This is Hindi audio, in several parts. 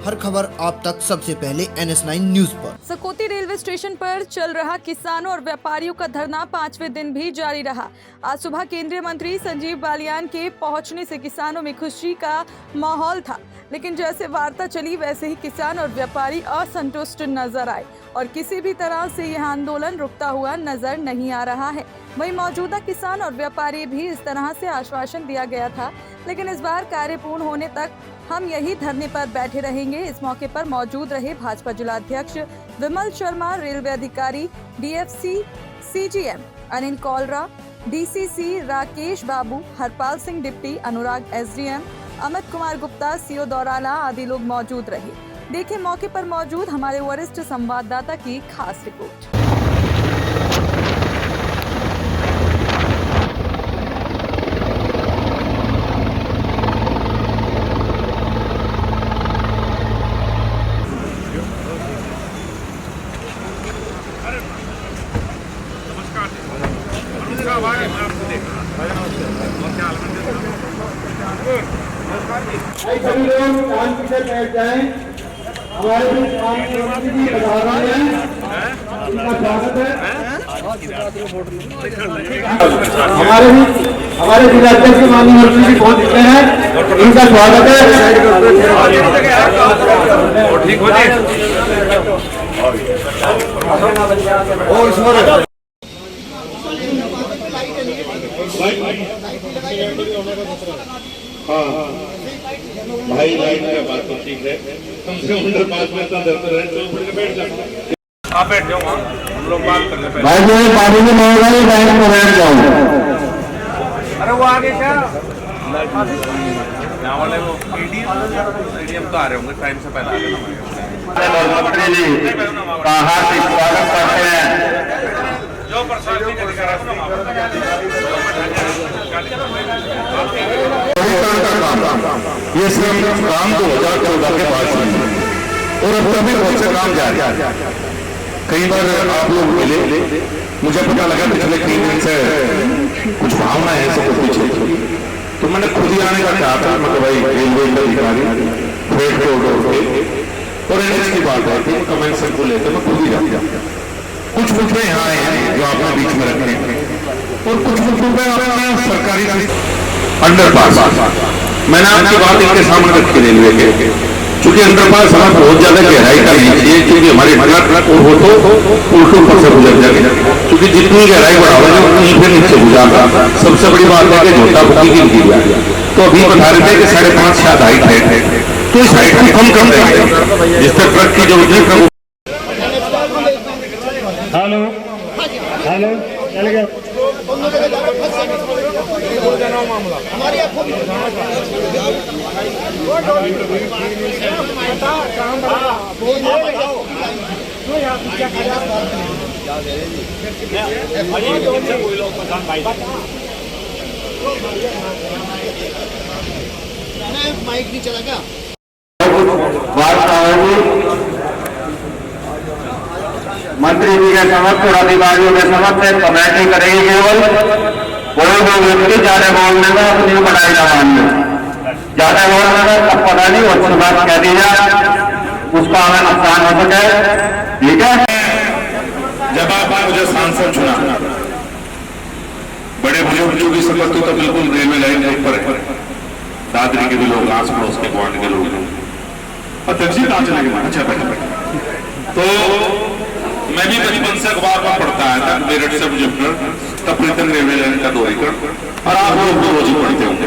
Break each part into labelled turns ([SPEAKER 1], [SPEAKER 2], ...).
[SPEAKER 1] हर खबर आप तक सबसे पहले NS9 न्यूज पर।
[SPEAKER 2] सकोती रेलवे स्टेशन पर चल रहा किसानों और व्यापारियों का धरना 5वें दिन भी जारी रहा। आज सुबह केंद्रीय मंत्री संजीव बालियान के पहुंचने से किसानों में खुशी का माहौल था, लेकिन जैसे वार्ता चली वैसे ही किसान और व्यापारी असंतुष्ट नजर आए और किसी भी तरह से यह आंदोलन रुकता हुआ नजर नहीं आ रहा है। वहीं मौजूदा किसान और व्यापारी भी इस तरह से आश्वासन दिया गया था, लेकिन इस बार कार्य पूर्ण होने तक हम यही धरने पर बैठे रहेंगे। इस मौके पर मौजूद रहे भाजपा जिलाध्यक्ष विमल शर्मा, रेलवे अधिकारी DFC CGM Anil Kaulra, DCC Rakesh Babu, Harpal Singh deputy, Anurag SDM, Amit Kumar Gupta, CO Daurala आदि लोग मौजूद रहे। देखें मौके पर मौजूद हमारे वरिष्ठ संवाददाता की खास रिपोर्ट।
[SPEAKER 3] सभी लोग कान पीछे बैठ जाएं। हमारे बीच मंत्री जी पधार रहे हैं, उनका स्वागत है। हमारे जिलाध्यक्ष माननीय मंत्री जी पहुंच चुके हैं, उनका स्वागत है। ठीक हो जाए।
[SPEAKER 4] भाई लाइन का बात तो ठीक है, कम से कम उधर पास में इतना डरते रहे तो बैठ जाओ। आप बैठ जाओ, हम लोग बात करने पे।
[SPEAKER 3] भाई जो पानी में मांगा ही लाइन में बैठ जाओ।
[SPEAKER 4] अरे वो आगे क्या यहाँ वाले वो स्टेडियम तो आ रहे होंगे, टाइम से पहले आ गए।
[SPEAKER 3] मंत्री जी का हार्दिक स्वागत करते हैं।
[SPEAKER 4] जो प्रशासनिक
[SPEAKER 3] ये सिर्फ काम 2014 के बाद और अब तक भी बहुत से काम जारी है। कई बार आप लोग मिले, मुझे पता लगा पिछले 3 दिन से कुछ भावना है सब कुछ पीछे, तो मैंने खुद ही आने का कहा था। मतलब भाई रेलवे के अधिकारी फ्रेट कोड और NH की बात है कि कमेंट सबको लेकर मैं खुद ही जाऊँगा। कुछ मुद्दे यहाँ आए हैं जो आपने बीच में रखे हैं और कुछ मुद्दों पे आपने सरकारी अंडरपास, मैंने आपकी बात इनके सामने रखी रेलवे के, क्योंकि अंडरपास हमें बहुत ज्यादा गहराई का नहीं चाहिए, क्योंकि हमारे ट्रक और हो तो उल्टों पर से गुजर जाएंगे, क्योंकि जितनी गहराई बढ़ाओगे उतनी फिर नीचे गुजारना। सबसे बड़ी बात है कि झोटा बुकी की गिरी, तो अभी बता रहे थे कि 5.5 शायद हाइट है, तो इस हाइट को कम कर देंगे जिस तक ट्रक की जरूरत है।
[SPEAKER 5] हेलो हेलो चल गया
[SPEAKER 1] माइक नहीं चला क्या?
[SPEAKER 3] मंत्री जी के समक्ष और अधिकारियों के समक्ष कमेटी करेगी। केवल कोई भी व्यक्ति ज्यादा बोलने में अपनी बढ़ाई ना मानने, ज्यादा बोलने में तब पता नहीं अच्छी बात कह दी जाए, उसका हमें नुकसान हो सके। ठीक है,
[SPEAKER 4] जब आपने मुझे सांसद चुना, बड़े बुजुर्गों की संपत्ति तो बिल्कुल रेलवे लाइन के ऊपर है, दादरी के भी लोग, आस पड़ोस के ग्वांड के लोग, और तहसील कहाँ चले गए? अच्छा बैठे। तो मैं भी बचपन से अखबार में पढ़ता आया था, मेरठ से मुजफ्फर तब तक रेलवे लाइन का 2 एकड़, और आप लोग तो रोज ही पढ़ते होंगे।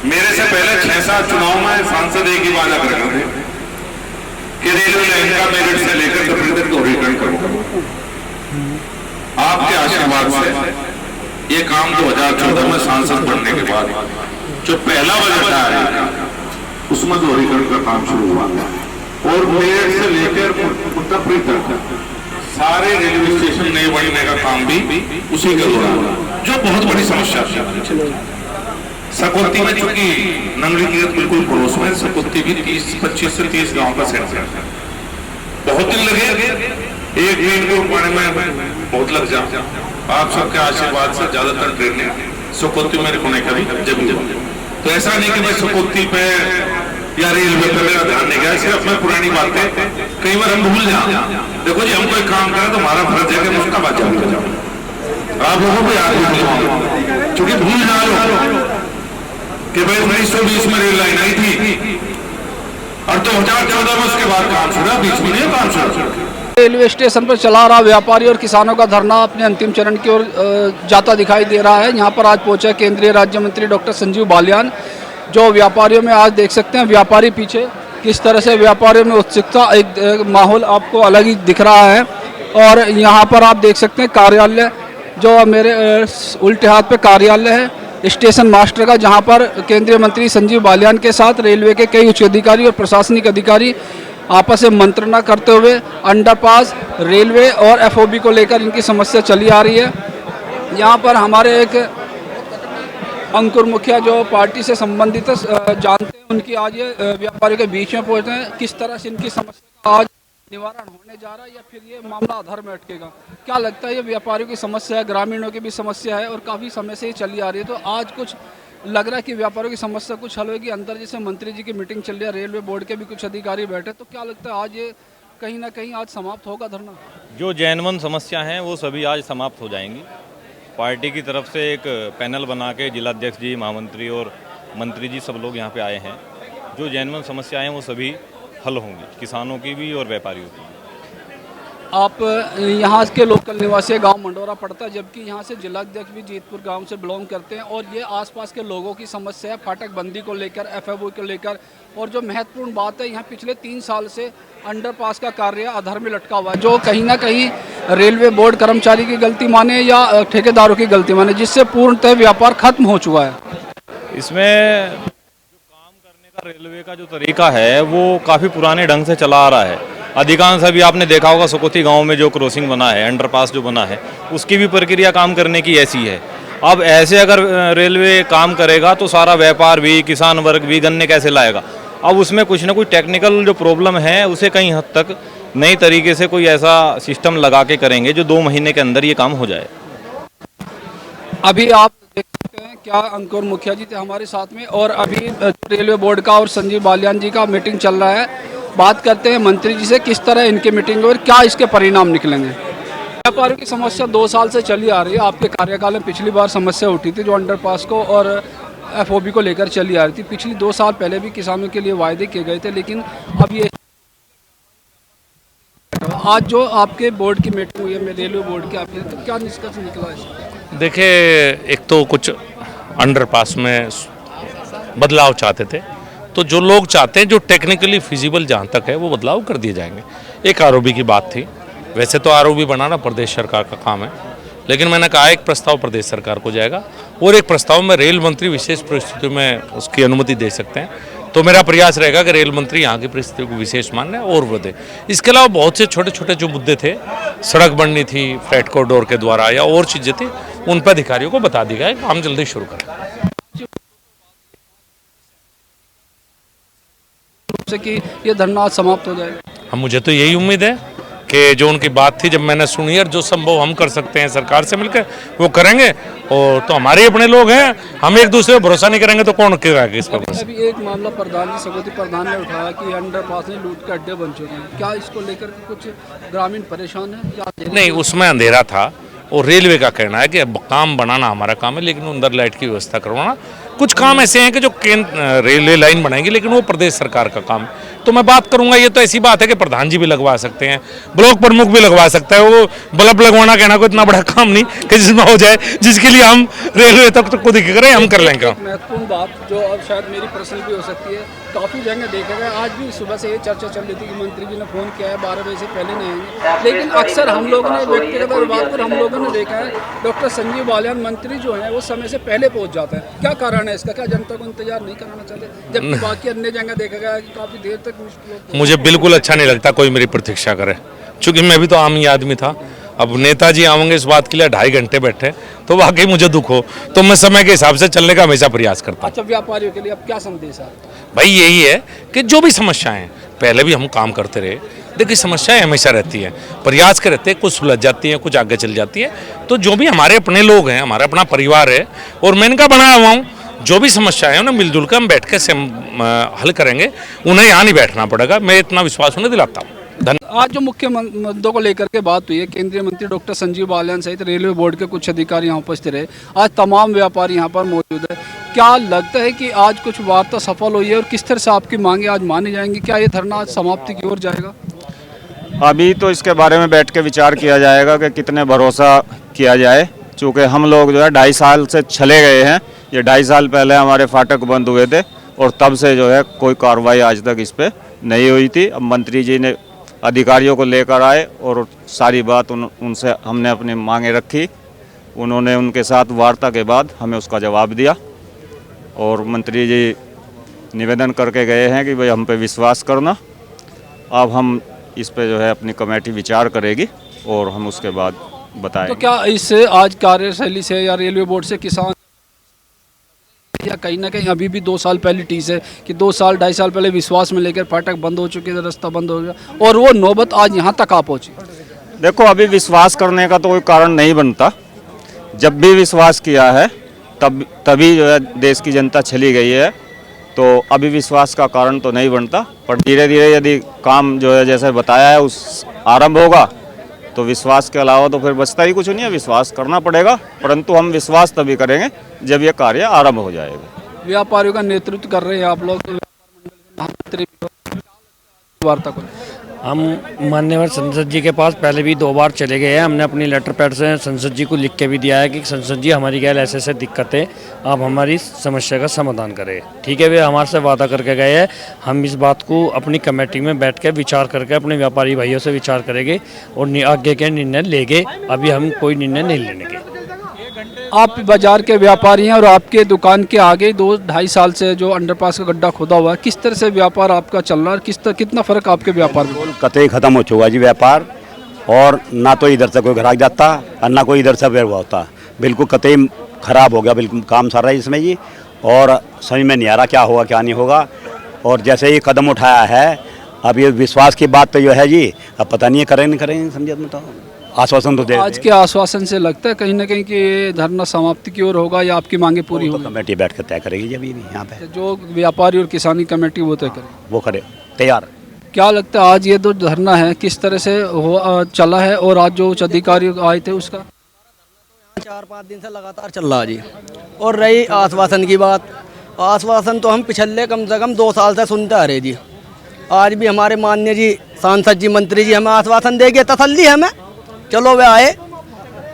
[SPEAKER 4] मेरे से पहले 6-7 चुनाव में सांसद एक ही वादा कर रहे थे कि रेलवे लाइन का मेरठ से लेकर तब तक 2 एकड़ करो। आपके आशीर्वाद से ये काम 2014 में सांसद बनने के बाद जो पहला बजट आया उसमें 2 एकड़ का काम शुरू हुआ, और मेरठ से लेकर उत्तरपुरी तक सारे रेलवे स्टेशन नए बनने का काम भी उसी के दौरान, जो बहुत बड़ी समस्या थी। सकोती में चूंकि नंगली की बिल्कुल पड़ोस में, सकोती भी 25 से 30 गांव का सेंटर है। बहुत दिन लगे, एक ट्रेन को पाने में बहुत लग जाए। आप सबके आशीर्वाद से ज्यादातर ट्रेनें सकोती में रुकने का भी जब तो ऐसा नहीं कि मैं सकोती पे या रेलवे पे मेरा ध्यान नहीं गया, सिर्फ मैं पुरानी बातें कई बार हम भूल जाते। देखो जी, हम कोई काम करें तो हमारा फर्ज है कि हम उसका बचाव करें। आप लोगों को याद नहीं, क्योंकि भूल जाओ कि भाई 1920 में रेल लाइन आई थी और 2014 में उसके बाद काम शुरू, बीच में नहीं काम शुरू।
[SPEAKER 6] रेलवे स्टेशन पर चला रहा व्यापारी और किसानों का धरना अपने अंतिम चरण की ओर जाता दिखाई दे रहा है। यहाँ पर आज पहुंचा केंद्रीय राज्य मंत्री डॉक्टर संजीव बालियान, जो व्यापारियों में आज देख सकते हैं व्यापारी पीछे किस तरह से व्यापारियों में उत्सुकता, एक माहौल आपको अलग ही दिख रहा है। और यहाँ पर आप देख सकते हैं कार्यालय, जो मेरे उल्टे हाथ पे कार्यालय है स्टेशन मास्टर का, जहाँ पर केंद्रीय मंत्री संजीव बालियान के साथ रेलवे के कई उच्च अधिकारी और प्रशासनिक अधिकारी आपस में मंत्रणा करते हुए अंडरपास, रेलवे और एफओबी को लेकर इनकी समस्या चली आ रही है। यहाँ पर हमारे एक अंकुर मुखिया जो पार्टी से संबंधित जानते हैं, उनकी आज ये व्यापारियों के बीच में पहुँचते हैं। किस तरह से इनकी समस्या का आज निवारण होने जा रहा है या फिर ये मामला अधर में अटकेगा, क्या लगता है? ये व्यापारियों की समस्या है, ग्रामीणों की भी समस्या है और काफ़ी समय से ही चली आ रही है। तो आज कुछ लग रहा है कि व्यापारियों की समस्या कुछ हल होगी। अंदर जैसे मंत्री जी की मीटिंग चल रही है, रेलवे बोर्ड के भी कुछ अधिकारी बैठे, तो क्या लगता है आज ये कहीं ना कहीं आज समाप्त होगा धरना?
[SPEAKER 7] जो जैनवन समस्या हैं वो सभी आज समाप्त हो जाएंगी। पार्टी की तरफ से एक पैनल बना के जिलाध्यक्ष जी, महामंत्री और मंत्री जी सब लोग यहाँ पे आए हैं। जो जैनवन समस्याएं हैं वो सभी हल होंगी, किसानों की भी और व्यापारियों की।
[SPEAKER 6] आप यहाँ के लोकल निवासी, गांव मंडोरा पड़ता है, जबकि यहाँ से जिलाध्यक्ष भी जीतपुर गांव से बिलोंग करते हैं। और ये आसपास के लोगों की समस्या है फाटक बंदी को लेकर, एफओबी को लेकर। और जो महत्वपूर्ण बात है, यहाँ पिछले 3 साल से अंडरपास का कार्य अधर में लटका हुआ है, जो कहीं ना कहीं रेलवे बोर्ड कर्मचारी की गलती माने या ठेकेदारों की गलती माने, जिससे पूर्णतः व्यापार खत्म हो चुका है।
[SPEAKER 7] इसमें जो काम करने का रेलवे का जो तरीका है वो काफ़ी पुराने ढंग से चला आ रहा है। अधिकांश अभी आपने देखा होगा सुकोती गांव में जो क्रॉसिंग बना है, अंडरपास जो बना है, उसकी भी प्रक्रिया काम करने की ऐसी है। अब ऐसे अगर रेलवे काम करेगा तो सारा व्यापार भी, किसान वर्ग भी गन्ने कैसे लाएगा? अब उसमें कुछ ना कुछ टेक्निकल जो प्रॉब्लम है उसे कहीं हद तक नई तरीके से कोई ऐसा सिस्टम लगा के करेंगे जो 2 महीने के अंदर ये काम हो जाए।
[SPEAKER 6] अभी आप देख सकते हैं क्या अंकुर मुखिया जी थे हमारे साथ में, और अभी रेलवे बोर्ड का और संजीव बालियान जी का मीटिंग चल रहा है। बात करते हैं मंत्री जी से, किस तरह इनकी मीटिंग और क्या इसके परिणाम निकलेंगे। व्यापारियों की समस्या 2 साल से चली आ रही है। आपके कार्यकाल में पिछली बार समस्या उठी थी जो अंडरपास को और एफओबी को लेकर चली आ रही थी। पिछली 2 साल पहले भी किसानों के लिए वायदे किए गए थे, लेकिन अब ये आज जो आपके बोर्ड की मीटिंग हुई है, रेलवे बोर्ड के, आपके तो क्या निष्कर्ष निकला है?
[SPEAKER 8] देखिए, एक तो कुछ अंडरपास में बदलाव चाहते थे, तो जो लोग चाहते हैं, जो टेक्निकली फिजिबल जहाँ तक है वो बदलाव कर दिए जाएंगे। एक आरओबी की बात थी, वैसे तो आरओबी बनाना प्रदेश सरकार का काम है, लेकिन मैंने कहा एक प्रस्ताव प्रदेश सरकार को जाएगा और एक प्रस्ताव में रेल मंत्री विशेष परिस्थितियों में उसकी अनुमति दे सकते हैं। तो मेरा प्रयास रहेगा कि रेल मंत्री यहाँ की परिस्थितियों को विशेष माने और बढ़े। इसके अलावा बहुत से छोटे छोटे जो मुद्दे थे, सड़क बननी थी फ्रेट कॉरिडोर के द्वारा या और चीज़ें थी, उन पर अधिकारियों को बता दिया गया काम जल्दी शुरू करें
[SPEAKER 6] से कि ये धरना आज समाप्त हो जाए।
[SPEAKER 8] हम, मुझे तो यही उम्मीद है कि जो उनकी बात थी, जब मैंने सुनी और जो संभव हम कर सकते हैं सरकार से मिलकर वो करेंगे। और तो हमारे अपने लोग हैं, हम एक दूसरे पर भरोसा नहीं करेंगे तो कौन करेगा इस पर?
[SPEAKER 6] अभी एक मामला प्रधान जी, सगोती प्रधान ने उठाया कि अंडरपास में लूट के अड्डे बन चुके हैं। क्या इसको लेकर कुछ ग्रामीण परेशान है या
[SPEAKER 8] नहीं? उसमें अंधेरा था और रेलवे का कहना है कि काम बनाना हमारा काम है, लेकिन अंदर लाइट की व्यवस्था करवाना। कुछ काम ऐसे हैं कि जो रेलवे लाइन बनाएंगे, लेकिन वो प्रदेश सरकार का काम है। तो मैं बात करूंगा, ये तो ऐसी बात है कि प्रधान जी भी लगवा सकते हैं, ब्लॉक प्रमुख भी लगवा सकता है। वो बल्ब लगवाना कहना कोई इतना बड़ा काम नहीं कि जिसमें हो जाए, जिसके लिए हम रेलवे तक तो खुद ही करें, हम कर लेंगे।
[SPEAKER 6] महत्वपूर्ण बात जो अब शायद मेरी पर्सनल भी हो सकती है, काफ़ी जगह देखा गया, आज भी सुबह से ये चर्चा चल रही थी कि मंत्री जी ने फ़ोन किया है 12 बजे से पहले नहीं आएंगे, लेकिन अक्सर हम लोगों ने व्यक्तिगत बात पर हम लोगों ने देखा है डॉक्टर संजीव बालियान मंत्री जो हैं वो समय से पहले पहुंच जाते हैं। क्या कारण है इसका? क्या जनता को इंतजार नहीं कराना चाहते, जबकि बाकी अन्य जगह देखा गया है कि काफ़ी देर तक?
[SPEAKER 8] मुझे बिल्कुल अच्छा नहीं लगता कोई मेरी प्रतीक्षा करे, क्योंकि मैं भी तो आम ही आदमी था। अब नेताजी आएंगे इस बात के लिए 2.5 घंटे बैठे, तो वाकई मुझे दुख हो, तो मैं समय के हिसाब से चलने का हमेशा प्रयास करता हूँ।
[SPEAKER 6] अच्छा, व्यापारियों के लिए अब क्या संदेश है
[SPEAKER 8] भाई? यही है कि जो भी समस्याएं, पहले भी हम काम करते रहे, देखिए समस्याएं हमेशा रहती हैं, प्रयास के रहते हैं, कुछ सुलझ जाती हैं, कुछ आगे चल जाती है। तो जो भी हमारे अपने लोग हैं, हमारा अपना परिवार है और मैं इनका बनाया हुआ हूँ, जो भी समस्या है उन्हें मिलजुल कर हम बैठ के हल करेंगे, उन्हें यहाँ नहीं बैठना पड़ेगा। मैं इतना विश्वास उन्हें दिलाता हूँ।
[SPEAKER 6] आज जो मुख्य मुद्दों को लेकर के बात हुई है, केंद्रीय मंत्री डॉक्टर संजीव बालियान सहित रेलवे बोर्ड के कुछ अधिकारी यहाँ उपस्थित रहे। आज तमाम व्यापारी यहाँ पर मौजूद है। क्या लगता है कि आज कुछ वार्ता सफल हुई है और किस तरह से आपकी मांगे आज मानी जाएंगी? क्या ये धरना आज समाप्ति की ओर जाएगा?
[SPEAKER 9] अभी तो इसके बारे में बैठ के विचार किया जाएगा कि कितने भरोसा किया जाए, चूँकि हम लोग जो है 2.5 साल से चले गए हैं। ये 2.5 साल पहले हमारे फाटक बंद हुए थे और तब से जो है कोई कार्रवाई आज तक इस पर नहीं हुई थी। अब मंत्री जी ने अधिकारियों को लेकर आए और सारी बात उनसे हमने अपनी मांगे रखी। उन्होंने उनके साथ वार्ता के बाद हमें उसका जवाब दिया और मंत्री जी निवेदन करके गए हैं कि भाई हम पे विश्वास करना। अब हम इस पे जो है अपनी कमेटी विचार करेगी और हम उसके बाद बताएंगे।
[SPEAKER 6] तो क्या इससे आज कार्यशैली से या रेलवे बोर्ड से किसान या कहीं ना कहीं अभी भी 2 साल पहले टीस है कि 2 साल 2.5 साल पहले विश्वास में लेकर फाटक बंद हो चुके थे, रास्ता बंद हो गया और वो नौबत आज यहाँ तक आ पहुँची?
[SPEAKER 9] देखो, अभी विश्वास करने का तो कोई कारण नहीं बनता। जब भी विश्वास किया है तभी जो है देश की जनता चली गई है, तो अभी विश्वास का कारण तो नहीं बनता। पर धीरे धीरे यदि काम जो है जैसे बताया है उस आरंभ होगा तो विश्वास के अलावा तो फिर बचता ही कुछ नहीं है। विश्वास करना पड़ेगा, परंतु हम विश्वास तभी करेंगे जब ये कार्य आरंभ हो जाएगा।
[SPEAKER 6] व्यापारियों का नेतृत्व कर रहे हैं आप लोग, वार्ता को
[SPEAKER 10] हम माननीय संसद जी के पास पहले भी 2 बार चले गए हैं। हमने अपनी लेटर पैड से संसद जी को लिख के भी दिया है कि संसद जी हमारी क्या ऐसे दिक्कतें, आप हमारी समस्या का समाधान करें। ठीक है, वे हमारे से वादा करके गए हैं। हम इस बात को अपनी कमेटी में बैठ के विचार करके अपने व्यापारी भाइयों से विचार करेंगे और आगे के निर्णय लेंगे। अभी हम कोई निर्णय नहीं लेंगे।
[SPEAKER 6] आप बाजार के व्यापारी हैं और आपके दुकान के आगे 2-2.5 साल से जो अंडरपास का गड्ढा खोदा हुआ है, किस तरह से व्यापार आपका चल रहा है? कितना फर्क आपके व्यापार में?
[SPEAKER 11] कतई खत्म हो चुका जी व्यापार, और ना तो इधर से कोई ग्राहक जाता और ना कोई इधर से व्यवहार होता। बिल्कुल कतई खराब हो गया, बिल्कुल काम सारा इसमें जी, और समझ में नहीं आ रहा क्या होगा क्या नहीं होगा। और जैसे ये कदम उठाया है, अब ये विश्वास की बात तो ये है जी, अब पता नहीं है करें नहीं करें, समझे में तो आश्वासन तो दे।
[SPEAKER 6] आज के आश्वासन से लगता है कहीं ना कहीं कि ये धरना समाप्ति की ओर होगा या आपकी मांगे पूरी होगी?
[SPEAKER 11] कमेटी बैठ कर तय करेगी जब यहाँ पे
[SPEAKER 6] जो व्यापारी और किसानी कमेटी वो तय करे,
[SPEAKER 11] वो करे तैयार।
[SPEAKER 6] क्या लगता है आज ये जो धरना है किस तरह से चला है और आज जो उच्च अधिकारी आए थे उसका?
[SPEAKER 12] 4-5 दिन से लगातार चल रहा जी। और रही आश्वासन की बात, आश्वासन तो हम पिछले कम से कम 2 साल से सुनते आ रहे जी। आज भी हमारे माननीय जी सांसद जी मंत्री जी हमें आश्वासन देंगे, तसल्ली है हमें, चलो वे आए,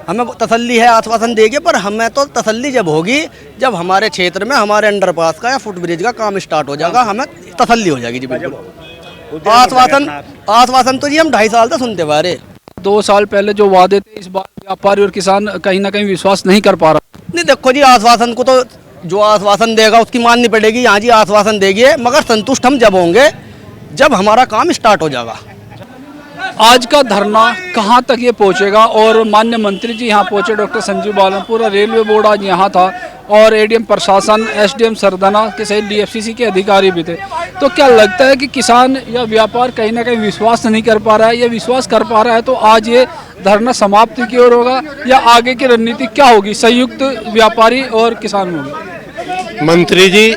[SPEAKER 12] हमें तसल्ली है आश्वासन देंगे। पर हमें तो तसल्ली जब होगी जब हमारे क्षेत्र में हमारे अंडरपास का या फुटब्रिज का काम स्टार्ट हो जाएगा, हमें तसल्ली हो जाएगी जी। बिल्कुल आश्वासन तो जी हम 2.5 साल से सुनते हुए आ रहे।
[SPEAKER 6] 2 साल पहले जो वादे थे, इस बार व्यापारी और किसान कहीं ना कहीं विश्वास नहीं कर पा रहा।
[SPEAKER 12] नहीं, देखो जी, आश्वासन को तो जो आश्वासन देगा उसकी माननी पड़ेगी। यहाँ जी आश्वासन देंगे, मगर संतुष्ट हम जब होंगे जब हमारा काम स्टार्ट हो जाएगा।
[SPEAKER 6] आज का धरना कहां तक ये पहुंचेगा? और माननीय मंत्री जी यहां पहुंचे, डॉक्टर संजीव बालियान, पूरा रेलवे बोर्ड आज यहां था और एडीएम प्रशासन, एसडीएम सरदाना के सहित डीएफसीसी के अधिकारी भी थे। तो क्या लगता है कि किसान या व्यापार कहीं ना कहीं विश्वास नहीं कर पा रहा है, या विश्वास कर पा रहा है तो आज ये धरना समाप्ति की ओर होगा, या आगे की रणनीति क्या होगी? संयुक्त व्यापारी और किसान होगी?
[SPEAKER 13] मंत्री जी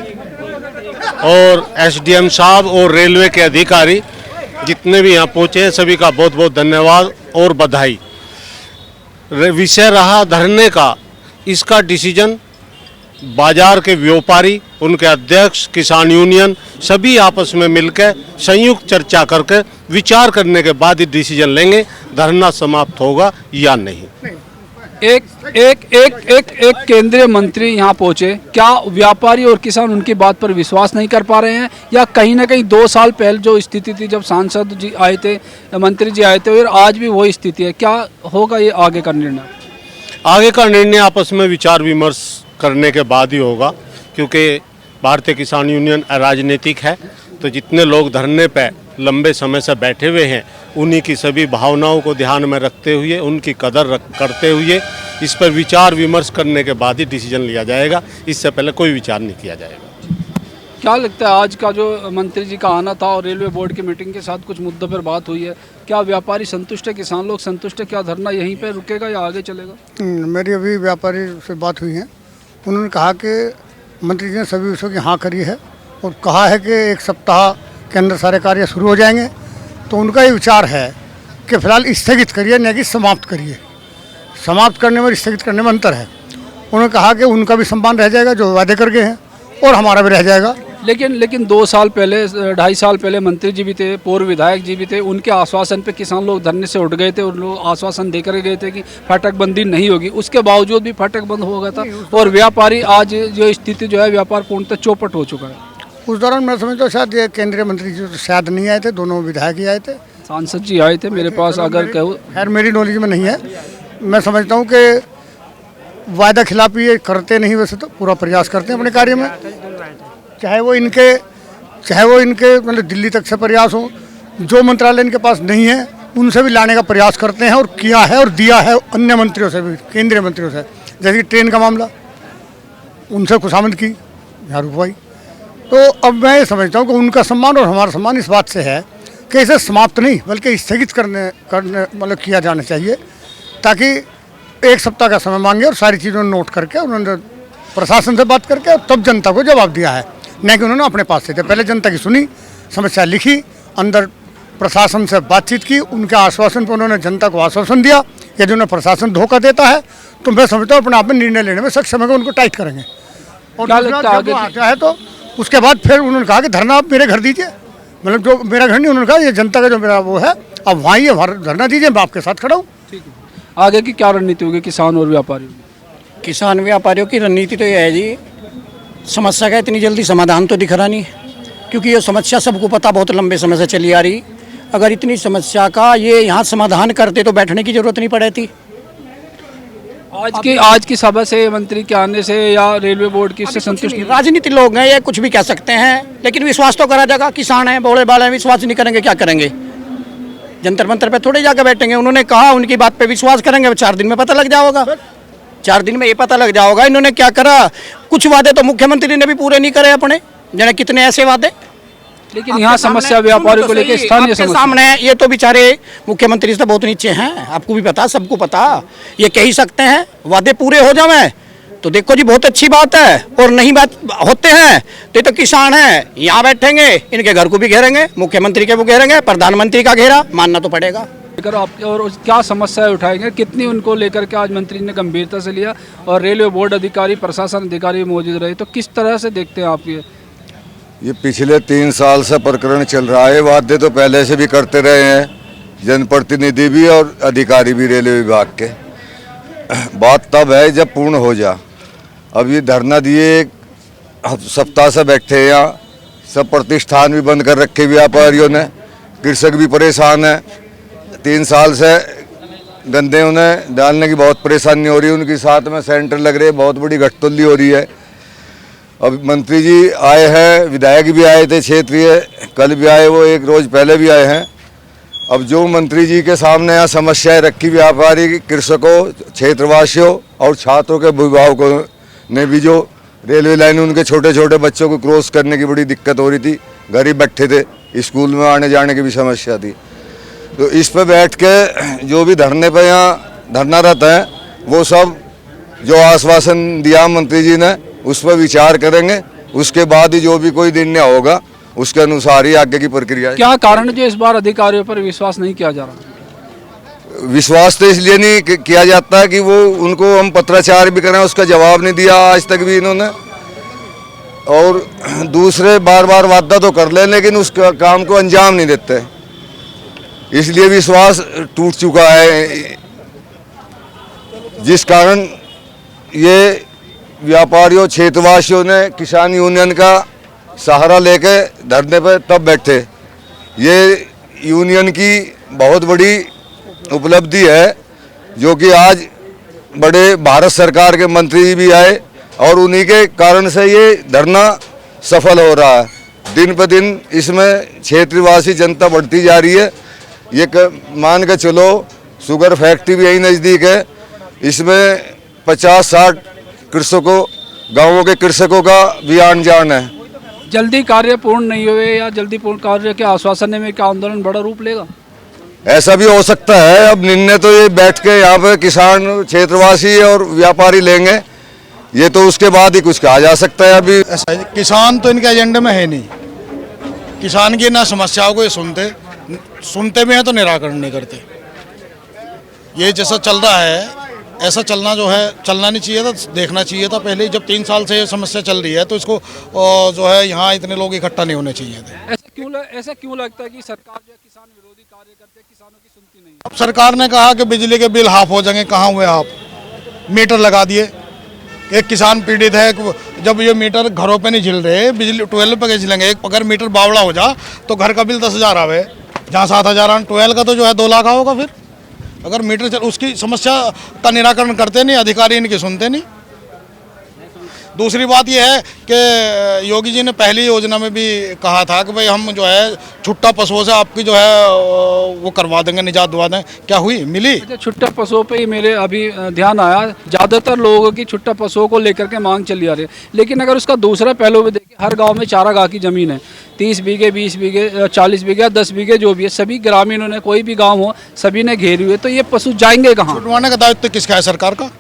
[SPEAKER 13] और एसडीएम साहब और रेलवे के अधिकारी जितने भी यहाँ पहुँचे हैं सभी का बहुत बहुत धन्यवाद और बधाई। विषय रहा धरने का, इसका डिसीजन बाजार के व्यापारी, उनके अध्यक्ष, किसान यूनियन सभी आपस में मिलकर संयुक्त चर्चा करके विचार करने के बाद ही डिसीजन लेंगे धरना समाप्त होगा या नहीं।
[SPEAKER 6] एक केंद्रीय मंत्री यहाँ पहुँचे, क्या व्यापारी और किसान उनकी बात पर विश्वास नहीं कर पा रहे हैं, या कहीं ना कहीं 2 साल पहले जो स्थिति थी जब सांसद जी आए थे, मंत्री जी आए थे, और आज भी वही स्थिति है? क्या होगा ये आगे का निर्णय?
[SPEAKER 13] आगे का निर्णय आपस में विचार विमर्श करने के बाद ही होगा, क्योंकि भारतीय किसान यूनियन राजनीतिक है। तो जितने लोग धरने पे लंबे समय से बैठे हुए हैं उन्हीं की सभी भावनाओं को ध्यान में रखते हुए, उनकी कदर करते हुए इस पर विचार विमर्श करने के बाद ही डिसीजन लिया जाएगा। इससे पहले कोई विचार नहीं किया जाएगा।
[SPEAKER 6] क्या लगता है आज का जो मंत्री जी का आना था और रेलवे बोर्ड की मीटिंग के साथ कुछ मुद्दों पर बात हुई है, क्या व्यापारी संतुष्ट है, किसान लोग संतुष्ट है? क्या धरना यहीं पर रुकेगा या आगे चलेगा?
[SPEAKER 14] मेरी अभी व्यापारी से बात हुई है, उन्होंने कहा कि
[SPEAKER 5] मंत्री जी ने सभी विषयों की हाँ करी है और कहा है कि 1 सप्ताह के अंदर सारे कार्य शुरू हो जाएंगे। तो उनका ये विचार है कि फिलहाल स्थगित करिए, न कि समाप्त करिए। समाप्त करने में और स्थगित करने में अंतर है। उन्होंने कहा कि उनका भी सम्मान रह जाएगा जो वादे कर गए हैं, और हमारा भी रह जाएगा।
[SPEAKER 6] लेकिन 2 साल पहले 2.5 साल पहले मंत्री जी भी थे, पूर्व विधायक जी भी थे, उनके आश्वासन पे किसान लोग धरने से उठ गए थे। उन लोग आश्वासन देकर गए थे कि फाटक बंदी नहीं होगी, उसके बावजूद भी फाटक बंद हो गया था। और व्यापारी आज जो स्थिति जो है व्यापार पूर्णतः चौपट हो चुका है।
[SPEAKER 5] उस दौरान मैं समझता हूँ शायद ये केंद्रीय मंत्री जी तो शायद नहीं आए थे, दोनों विधायक ही आए थे।
[SPEAKER 6] सांसद जी आए थे मेरे पास, अगर कहूँ
[SPEAKER 5] खैर मेरी नॉलेज में नहीं है। मैं समझता हूँ कि वायदा खिलाफी ये करते नहीं, वैसे तो पूरा प्रयास करते हैं अपने कार्य में, चाहे वो इनके मतलब दिल्ली तक से प्रयास हो। जो मंत्रालय इनके पास नहीं है उनसे भी लाने का प्रयास करते हैं, और किया है और दिया है अन्य मंत्रियों से भी, केंद्रीय मंत्रियों से, जैसे कि ट्रेन का मामला, उनसे खुशामद की, यहाँ रुकवाई। तो अब मैं ये समझता हूँ कि उनका सम्मान और हमारा सम्मान इस बात से है कि इसे समाप्त नहीं बल्कि स्थगित करने मतलब किया जाना चाहिए, ताकि 1 सप्ताह का समय मांगे और सारी चीज़ों नोट करके उन्होंने प्रशासन से बात करके और तब जनता को जवाब दिया है, न कि उन्होंने अपने पास से थे। पहले जनता की सुनी, समस्या लिखी, अंदर प्रशासन से बातचीत की, उनके आश्वासन पर उन्होंने जनता को आश्वासन दिया। यदि उन्हें प्रशासन धोखा देता है तो मैं समझता हूँ अपने आप में निर्णय लेने में सक्षम है कि उनको टाइट करेंगे। और जब आता है तो उसके बाद फिर उन्होंने कहा कि धरना आप मेरे घर दीजिए, मतलब जो मेरा घर नहीं, उन्होंने कहा ये जनता का जो मेरा वो है, अब वहाँ ये धरना दीजिए, मैं आपके साथ खड़ा हूँ।
[SPEAKER 6] आगे की क्या रणनीति होगी किसान और व्यापारियों की?
[SPEAKER 12] किसान व्यापारियों की रणनीति तो ये है जी, समस्या का इतनी जल्दी समाधान तो दिख रहा नहीं, क्योंकि ये समस्या सबको पता बहुत लंबे समय से चली आ रही। अगर इतनी समस्या का ये यहाँ समाधान करते तो बैठने की जरूरत नहीं पड़े थी।
[SPEAKER 6] आज की सभा से, मंत्री के आने से या रेलवे बोर्ड की इससे संतुष्ट नहीं?
[SPEAKER 12] राजनीति लोग हैं, ये कुछ भी कह सकते हैं, लेकिन विश्वास तो करा जाएगा। किसान हैं, बोले बाले, विश्वास नहीं करेंगे क्या करेंगे? जंतर मंतर पे थोड़े जाकर बैठेंगे। उन्होंने कहा, उनकी बात पे विश्वास करेंगे, 4 दिन में पता लग जाओगा। 4 दिन में ये पता लग जाओगा इन्होंने क्या करा। कुछ वादे तो मुख्यमंत्री ने भी पूरे नहीं करे अपने, जाने कितने ऐसे वादे।
[SPEAKER 6] लेकिन यहाँ समस्या व्यापारियों को लेकर स्थानीय समस्या
[SPEAKER 12] सामने है। ये तो बेचारे मुख्यमंत्री से बहुत नीचे हैं, आपको भी पता, सबको पता। ये कह ही सकते हैं वादे पूरे हो जाए तो देखो जी बहुत अच्छी बात है, और नहीं बात होते हैं तो किसान हैं यहाँ बैठेंगे, इनके घर को भी घेरेंगे, मुख्यमंत्री के वो घेरेंगे, प्रधानमंत्री का घेरा मानना तो पड़ेगा।
[SPEAKER 6] आप और क्या समस्याएं उठाएंगे, कितनी उनको लेकर के आज मंत्री ने गंभीरता से लिया, और रेलवे बोर्ड अधिकारी, प्रशासन अधिकारी मौजूद रहे, तो किस तरह से देखते हैं आप
[SPEAKER 3] ये पिछले 3 साल से प्रकरण चल रहा है। वादे तो पहले से भी करते रहे हैं, जनप्रतिनिधि भी और अधिकारी भी रेलवे विभाग के। बात तब है जब पूर्ण हो जा। अब ये धरना दिए 1 सप्ताह से बैठे हैं यहाँ, सब प्रतिष्ठान भी बंद कर रखे व्यापारियों ने, कृषक भी परेशान है। 3 साल से गंदे उन्हें डालने की बहुत परेशानी हो रही है, उनके साथ में सेंटर लग रहे, बहुत बड़ी घटतुल्ली हो रही है। अब मंत्री जी आए हैं, विधायक भी आए थे क्षेत्रीय, कल भी आए, वो 1 रोज पहले भी आए हैं। अब जो मंत्री जी के सामने यहाँ समस्याएं रखी व्यापारी, कृषकों, क्षेत्रवासियों और छात्रों के अभिभावकों ने भी, जो रेलवे लाइन उनके छोटे छोटे बच्चों को क्रॉस करने की बड़ी दिक्कत हो रही थी, घर ही बैठे थे, स्कूल में आने जाने की भी समस्या थी। तो इस पे बैठ के जो भी धरने पे यहाँ धरनारत हैं, वो सब जो आश्वासन दिया मंत्री जी ने उस पर विचार करेंगे। उसके बाद ही जो भी कोई निर्णय होगा उसके अनुसार ही आगे की प्रक्रिया है।
[SPEAKER 6] क्या कारण जो इस बार अधिकारियों पर विश्वास नहीं किया जा रहा?
[SPEAKER 3] विश्वास तो इसलिए नहीं किया जाता है कि वो उनको हम पत्राचार भी करें, उसका जवाब नहीं दिया आज तक भी इन्होंने, और दूसरे बार बार वादा तो कर ले लेकिन उस काम को अंजाम नहीं देते, इसलिए विश्वास टूट चुका है। जिस कारण ये व्यापारियों, क्षेत्रवासियों ने किसान यूनियन का सहारा लेके धरने पर तब बैठे। ये यूनियन की बहुत बड़ी उपलब्धि है, जो कि आज बड़े भारत सरकार के मंत्री भी आए और उन्हीं के कारण से ये धरना सफल हो रहा है। दिन पर दिन इसमें क्षेत्रवासी जनता बढ़ती जा रही है। ये मान के चलो, शुगर फैक्ट्री भी यही नज़दीक है, इसमें 50-60 कृषकों, गांवों के कृषकों का भी आन जान है।
[SPEAKER 6] जल्दी कार्य पूर्ण नहीं हुए या जल्दी पूर्ण कार्य के आश्वासन में क्या आंदोलन बड़ा रूप लेगा?
[SPEAKER 3] ऐसा भी हो सकता है। अब निर्णय तो ये बैठ के यहाँ पे किसान, क्षेत्रवासी और व्यापारी लेंगे ये तो उसके बाद ही कुछ कहा जा सकता है। अभी
[SPEAKER 5] ऐसा है, किसान तो इनके एजेंडे में है नहीं। किसान की ना समस्याओं को ये सुनते भी हैं तो निराकरण नहीं करते। ये जैसा चल रहा है ऐसा चलना जो है चलना नहीं चाहिए था, देखना चाहिए था पहले। जब 3 साल से ये समस्या चल रही है तो इसको जो है यहाँ इतने लोग इकट्ठा नहीं होने चाहिए थे।
[SPEAKER 6] ऐसा क्यों लगता है कि सरकार जो है किसान विरोधी कार्य करते हैं, किसानों की सुनती नहीं है?
[SPEAKER 5] अब सरकार ने कहा कि बिजली के बिल हाफ हो जाएंगे, कहाँ हुए हाफ? मीटर लगा दिए। एक किसान पीड़ित है, जब ये मीटर घरों पे नहीं झिल रहे, बिजली 12 पे कैसे झिलेंगे? एक अगर मीटर बावड़ा हो जा तो घर का बिल 10,000 आवे, जहाँ 7,000 12 का तो जो है 2 लाख होगा। फिर अगर मीटर उसकी समस्या का निराकरण करते नहीं, अधिकारी इनकी सुनते नहीं। दूसरी बात यह है कि योगी जी ने पहली योजना में भी कहा था कि भाई हम जो है छुट्टा पशुओं से आपकी जो है वो करवा देंगे, निजात दिवा दें। क्या हुई? मिली?
[SPEAKER 6] छुट्टा पशुओं पे ही मेरे अभी ध्यान आया। ज़्यादातर लोगों की छुट्टा पशुओं को लेकर के मांग चली आ रही है, लेकिन अगर उसका दूसरा पहलू भी देखें, हर गांव में चारागाह की ज़मीन है। 30 बीघे, 20 बीघे, 40 बीघे, 10 बीघे जो भी है, सभी ग्रामीणों ने, कोई भी गाँव हो, सभी ने घेरी हुई है। तो ये पशु जाएंगे कहाँ?
[SPEAKER 5] छुटवाने का दायित्व किसका है? सरकार का।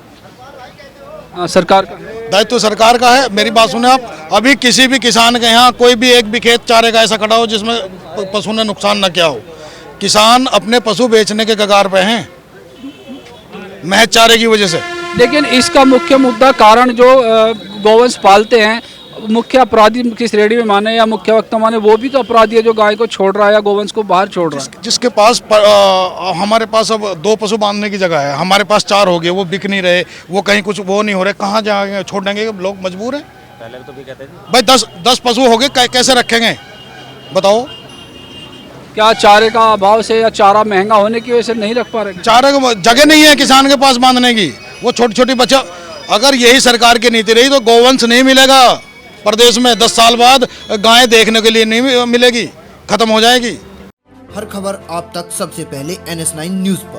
[SPEAKER 6] सरकार का
[SPEAKER 5] दायित्व सरकार का है। मेरी बात सुने आप, अभी किसी भी किसान के यहाँ कोई भी एक भी खेत चारे का ऐसा खड़ा हो जिसमें पशु ने नुकसान न किया हो। किसान अपने पशु बेचने के कगार पे हैं महज चारे की वजह से।
[SPEAKER 6] लेकिन इसका मुख्य मुद्दा कारण जो गौवंश पालते हैं, मुख्य अपराधी किस श्रेणी में माने या मुख्य वक्ता माने, वो भी तो अपराधी है जो गाय को छोड़ रहा है या गोवंश को बाहर छोड़ रहा है।
[SPEAKER 5] जिसके पास हमारे पास अब 2 पशु बांधने की जगह है, हमारे पास 4 हो गए, वो बिक नहीं रहे, वो कहीं कुछ वो नहीं हो रहे, कहाँ जाएंगे? छोड़ेंगे? लोग मजबूर हैं।
[SPEAKER 7] पहले तो भी कहते थे
[SPEAKER 5] भाई 10 पशु हो गए, कैसे रखेंगे बताओ?
[SPEAKER 6] क्या चारे का अभाव से या चारा महंगा होने की वजह से नहीं रख पा रहे?
[SPEAKER 5] चारे को जगह नहीं है किसान के पास बांधने की। वो छोटी छोटी बच्चा, अगर यही सरकार की नीति रही तो गोवंश नहीं मिलेगा प्रदेश में। 10 साल बाद गाय देखने के लिए नहीं मिलेगी, खत्म हो जाएगी।
[SPEAKER 1] हर खबर आप तक सबसे पहले NS9 न्यूज पर।